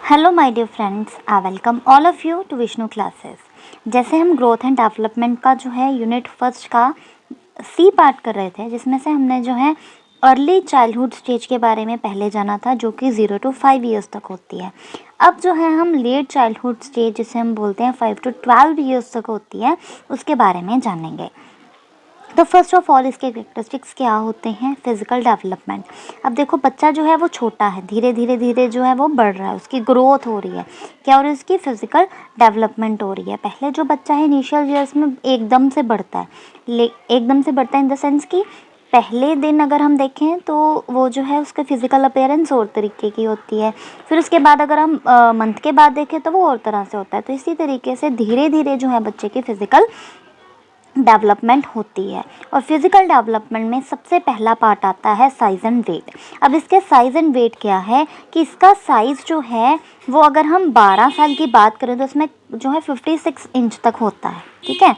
Hello my dear friends, I welcome all of you to Vishnu classes. जैसे हम growth and development का जो है यूनिट फर्स्ट का सी पार्ट कर रहे थे, जिसमें से हमने जो है अर्ली चाइल्डहुड स्टेज के बारे में पहले जाना था, जो कि 0 to 5 ईयर्स तक होती है। अब जो है हम लेट चाइल्डहुड स्टेज, जिसे हम बोलते हैं 5 to 12 ईयर्स तक होती है, उसके बारे में जानेंगे। तो फर्स्ट ऑफ ऑल इसके कैरेक्टरिस्टिक्स क्या होते हैं? Physical development. अब देखो, बच्चा जो है वो छोटा है, धीरे धीरे जो है वो बढ़ रहा है, उसकी ग्रोथ हो रही है। क्या हो रही है? उसकी फिजिकल डेवलपमेंट हो रही है। पहले जो बच्चा है इनिशियल ईयर्स में एकदम से बढ़ता है, एकदम से बढ़ता है इन द सेंस कि पहले दिन अगर हम देखें तो वो जो है उसका फिजिकल अपीयरेंस और तरीके की होती है। फिर उसके बाद अगर हम मंथ के बाद देखें तो वो और तरह से होता है। तो इसी तरीके से धीरे धीरे जो है बच्चे की फिजिकल डेवलपमेंट होती है। और फिज़िकल डेवलपमेंट में सबसे पहला पार्ट आता है साइज़ एंड वेट। अब इसके साइज़ एंड वेट क्या है कि इसका साइज़ जो है वो, अगर हम 12 साल की बात करें तो इसमें जो है 56 इंच तक होता है, ठीक है।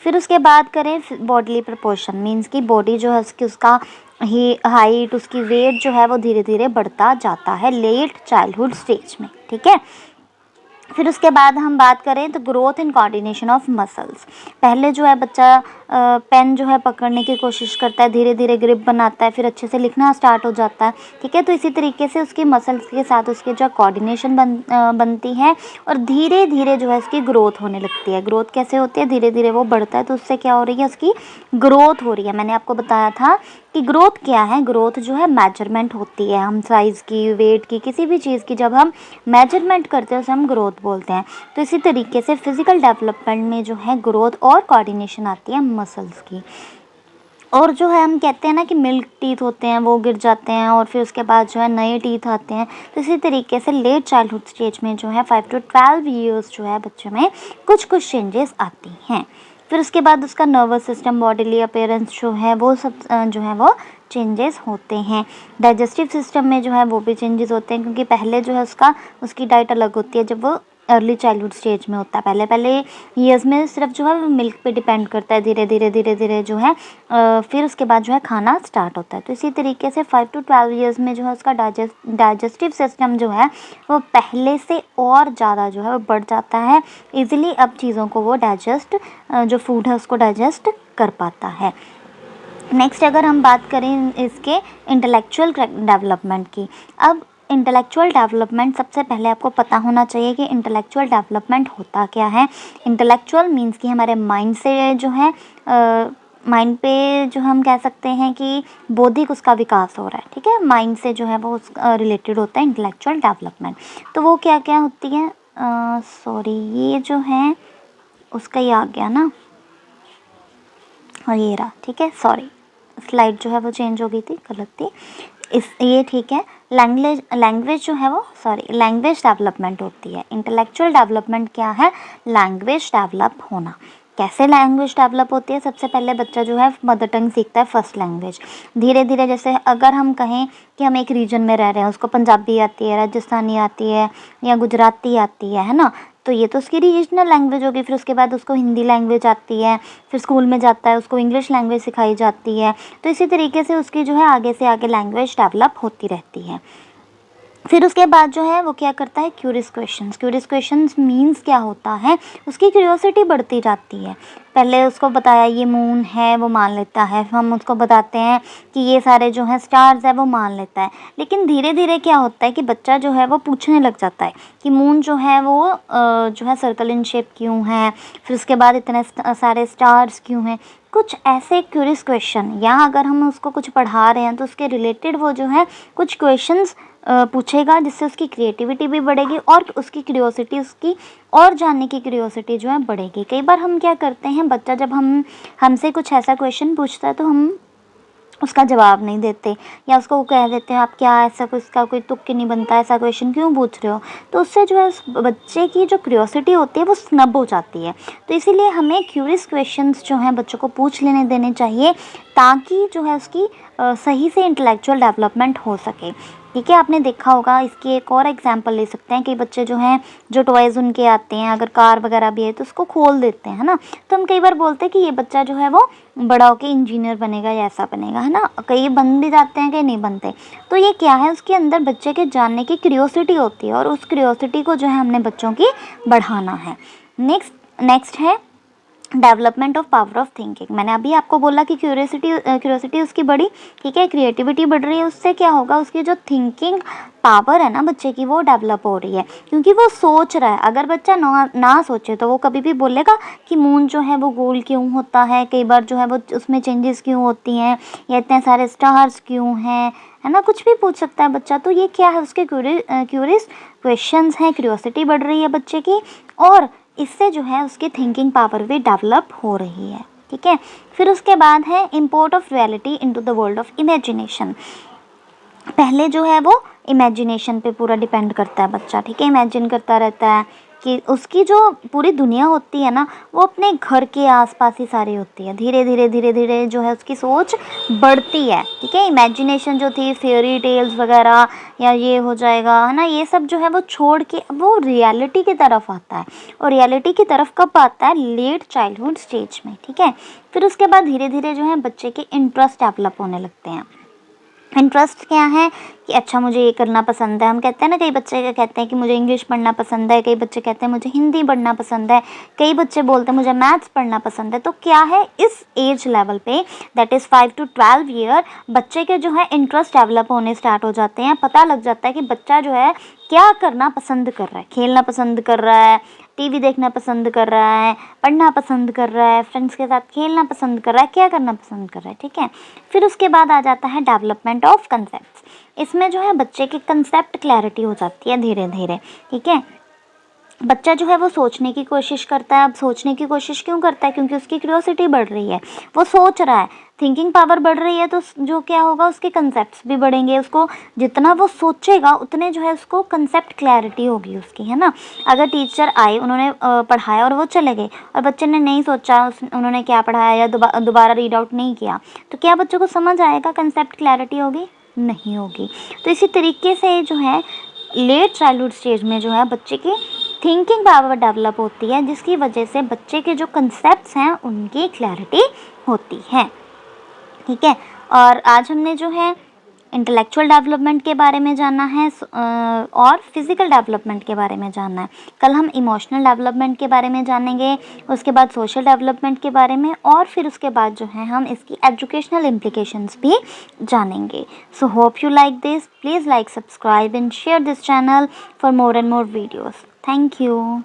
फिर उसके बाद करें बॉडीली प्रपोर्शन, मीन्स की बॉडी जो है उसकी, उसका ही हाइट, उसकी वेट जो है वो धीरे धीरे बढ़ता जाता है लेट चाइल्डहुड स्टेज में, ठीक है। फिर उसके बाद हम बात करें तो growth and coordination of muscles. पहले जो है बच्चा पेन जो है पकड़ने की कोशिश करता है, धीरे धीरे ग्रिप बनाता है, फिर अच्छे से लिखना स्टार्ट हो जाता है, ठीक है। तो इसी तरीके से उसकी मसल्स के साथ उसकी जो कोऑर्डिनेशन बनती है और धीरे धीरे जो है उसकी ग्रोथ होने लगती है। ग्रोथ कैसे होती है? धीरे धीरे वो बढ़ता है, तो उससे क्या हो रही है? उसकी ग्रोथ हो रही है। मैंने आपको बताया था कि ग्रोथ क्या है। ग्रोथ जो है मेजरमेंट होती है, हम साइज़ की, वेट की, किसी भी चीज़ की जब हम मेजरमेंट करते हैं उसे हम ग्रोथ बोलते हैं। तो इसी तरीके से फिज़िकल डेवलपमेंट में जो है ग्रोथ और कोऑर्डिनेशन आती है मसल्स की। और जो है हम कहते हैं ना कि मिल्क टीथ होते हैं वो गिर जाते हैं और फिर उसके बाद जो है नए टीथ आते हैं। तो इसी तरीके से लेट चाइल्डहुड स्टेज में जो है 5 to 12 ईयर्स जो है बच्चे में कुछ चेंजेस आती हैं। फिर उसके बाद उसका नर्वस सिस्टम, बॉडीली अपीयरेंस जो है वो सब जो है वो चेंजेस होते हैं। डाइजेस्टिव सिस्टम में जो है वो भी चेंजेस होते हैं, क्योंकि पहले जो है उसकी डाइट अलग होती है जब वो अर्ली चाइल्डहुड स्टेज में होता है। पहले ईयर्स में सिर्फ जो है वो मिल्क पे डिपेंड करता है, धीरे धीरे जो है फिर उसके बाद जो है खाना स्टार्ट होता है। तो इसी तरीके से 5 to 12 ईयर्स में जो है उसका डाइजेस्टिव सिस्टम जो है वो पहले से और ज़्यादा जो है वो बढ़ जाता है। ईज़िली अब चीज़ों को वो डाइजेस्ट, जो फूड है उसको डाइजेस्ट कर पाता है। नेक्स्ट अगर हम बात करें इसके इंटेलेक्चुअल डेवलपमेंट की। अब इंटेलेक्चुअल डेवलपमेंट, सबसे पहले आपको पता होना चाहिए कि इंटेलेक्चुअल डेवलपमेंट होता क्या है। इंटेलेक्चुअल मीन्स कि हमारे माइंड से जो है माइंड पे जो हम कह सकते हैं कि बौद्धिक उसका विकास हो रहा है, ठीक है। माइंड से जो है वो रिलेटेड होता है इंटेलेक्चुअल डेवलपमेंट। तो वो क्या क्या होती है, सॉरी ये जो है उसका ही आ गया ना, और ये रहा, ठीक है। सॉरी, स्लाइड जो है वो चेंज हो गई थी, गलत थी। ये ठीक है। लैंग्वेज जो है वो, सॉरी, लैंग्वेज डेवलपमेंट होती है। इंटेलेक्चुअल डेवलपमेंट क्या है? लैंग्वेज डेवलप होना। कैसे लैंग्वेज डेवलप होती है? सबसे पहले बच्चा जो है मदर टंग सीखता है, फर्स्ट लैंग्वेज। धीरे धीरे, जैसे अगर हम कहें कि हम एक रीजन में रह रहे हैं, उसको पंजाबी आती है, राजस्थानी आती है या गुजराती आती है ना, तो ये तो उसकी रीजनल लैंग्वेज होगी। फिर उसके बाद उसको हिंदी लैंग्वेज आती है, फिर स्कूल में जाता है उसको इंग्लिश लैंग्वेज सिखाई जाती है। तो इसी तरीके से उसकी जो है आगे से आगे लैंग्वेज डेवलप होती रहती है। फिर उसके बाद जो है वो क्या करता है? Curious questions. Curious questions means क्या होता है? उसकी क्यूरियोसिटी बढ़ती जाती है। पहले उसको बताया ये मून है, वो मान लेता है। हम उसको बताते हैं कि ये सारे जो हैं स्टार्स है, वो मान लेता है। लेकिन धीरे धीरे क्या होता है कि बच्चा जो है वो पूछने लग जाता है कि मून जो है वो जो है सर्कल इन शेप क्यों है, फिर उसके बाद इतने सारे स्टार्स क्यों हैं। कुछ ऐसे क्यूरियस क्वेश्चन, या अगर हम उसको कुछ पढ़ा रहे हैं तो उसके रिलेटेड वो जो है कुछ क्वेश्चंस पूछेगा, जिससे उसकी क्रिएटिविटी भी बढ़ेगी और उसकी क्यूरियोसिटी, उसकी और जानने की क्यूरियोसिटी जो है बढ़ेगी। कई बार हम क्या करते हैं, बच्चा जब हमसे कुछ ऐसा क्वेश्चन पूछता है तो हम उसका जवाब नहीं देते, या उसको कह देते हैं आप क्या ऐसा, कोई इसका कोई तुक नहीं बनता, ऐसा क्वेश्चन क्यों पूछ रहे हो। तो उससे जो है उस बच्चे की जो क्यूरियोसिटी होती है वो स्नब हो जाती है। तो इसीलिए हमें क्यूरियस क्वेश्चंस जो हैं बच्चों को पूछ लेने देने चाहिए, ताकि जो है उसकी सही से इंटेलेक्चुअल डेवलपमेंट हो सके। ठीक है, आपने देखा होगा। इसकी एक और एग्जांपल ले सकते हैं, कई बच्चे जो हैं, जो टॉयज़ उनके आते हैं, अगर कार वगैरह भी है तो उसको खोल देते हैं, है ना। तो हम कई बार बोलते हैं कि ये बच्चा जो है वो बड़ा होके इंजीनियर बनेगा या ऐसा बनेगा, है ना। कई बन भी जाते हैं, कई नहीं बनते। तो ये क्या है, उसके अंदर बच्चे के जानने की क्यूरियोसिटी होती है, और उस क्यूरियोसिटी को जो है हमने बच्चों की बढ़ाना है। नेक्स्ट है development of power of thinking. मैंने अभी आपको बोला कि क्यूरियोसिटी उसकी बढ़ी, ठीक है, क्रिएटिविटी बढ़ रही है, उससे क्या होगा, उसकी जो थिंकिंग पावर है ना बच्चे की, वो डेवलप हो रही है, क्योंकि वो सोच रहा है। अगर बच्चा ना सोचे तो वो कभी भी बोलेगा कि मून जो है वो गोल क्यों होता है, कई बार जो है वो उसमें चेंजेस क्यों होती हैं, या इतने सारे स्टार्स क्यों हैं, है ना, कुछ भी पूछ सकता है बच्चा। तो ये क्या है, उसके क्यूरियस क्वेश्चंस हैं, क्यूरियोसिटी बढ़ रही है बच्चे की, और इससे जो है उसकी थिंकिंग पावर भी डेवलप हो रही है, ठीक है। फिर उसके बाद है import of reality into the world of imagination. पहले जो है वो इमेजिनेशन पे पूरा डिपेंड करता है बच्चा, ठीक है, इमेजिन करता रहता है कि उसकी जो पूरी दुनिया होती है ना, वो अपने घर के आसपास ही सारी होती है। धीरे धीरे जो है उसकी सोच बढ़ती है, ठीक है। इमेजिनेशन जो थी, फेयरी टेल्स वगैरह या ये हो जाएगा, है ना, ये सब जो है वो छोड़ के वो रियलिटी की तरफ आता है। और रियलिटी की तरफ कब आता है, लेट चाइल्डहुड स्टेज में, ठीक है। फिर उसके बाद धीरे धीरे जो है बच्चे के इंटरेस्ट डेवलप होने लगते हैं। इंटरेस्ट क्या है कि अच्छा मुझे ये करना पसंद है। हम कहते हैं ना, कई बच्चे कहते हैं कि मुझे इंग्लिश पढ़ना पसंद है, कई बच्चे कहते हैं मुझे हिंदी पढ़ना पसंद है, कई बच्चे बोलते हैं मुझे मैथ्स पढ़ना पसंद है। तो क्या है, इस एज लेवल पे, दैट इज़ 5 to 12 ईयर, बच्चे के जो है इंटरेस्ट डेवलप होने स्टार्ट हो जाते हैं। पता लग जाता है कि बच्चा जो है क्या करना पसंद कर रहा है, खेलना पसंद कर रहा है, टीवी देखना पसंद कर रहा है, पढ़ना पसंद कर रहा है, फ्रेंड्स के साथ खेलना पसंद कर रहा है, क्या करना पसंद कर रहा है, ठीक है। फिर उसके बाद आ जाता है डेवलपमेंट ऑफ कंसेप्ट्स। इसमें जो है बच्चे की कंसेप्ट क्लैरिटी हो जाती है धीरे धीरे, ठीक है। बच्चा जो है वो सोचने की कोशिश करता है। अब सोचने की कोशिश क्यों करता है, क्योंकि उसकी क्यूरियोसिटी बढ़ रही है, वो सोच रहा है, थिंकिंग पावर बढ़ रही है, तो जो क्या होगा, उसके कंसेप्ट्स भी बढ़ेंगे। उसको जितना वो सोचेगा उतने जो है उसको कंसेप्ट क्लैरिटी होगी उसकी, है ना। अगर टीचर आए, उन्होंने पढ़ाया और वो चले गए, और बच्चे ने नहीं सोचा उन्होंने क्या पढ़ाया, या दोबारा रीड आउट नहीं किया, तो क्या बच्चों को समझ आएगा, कंसेप्ट क्लैरिटी होगी, नहीं होगी। तो इसी तरीके से जो है लेट चाइल्डहुड स्टेज में जो है बच्चे की थिंकिंग पावर डेवलप होती है, जिसकी वजह से बच्चे के जो कंसेप्ट्स हैं उनकी क्लैरिटी होती है, ठीक है। और आज हमने जो है इंटेलेक्चुअल डेवलपमेंट के बारे में जाना है, और फिज़िकल डेवलपमेंट के बारे में जानना है। कल हम इमोशनल डेवलपमेंट के बारे में जानेंगे, उसके बाद सोशल डेवलपमेंट के बारे में, और फिर उसके बाद जो है हम इसकी एजुकेशनल इम्प्लीकेशंस भी जानेंगे। So hope you like this. Please like, subscribe and share this channel for more and more videos. Thank you.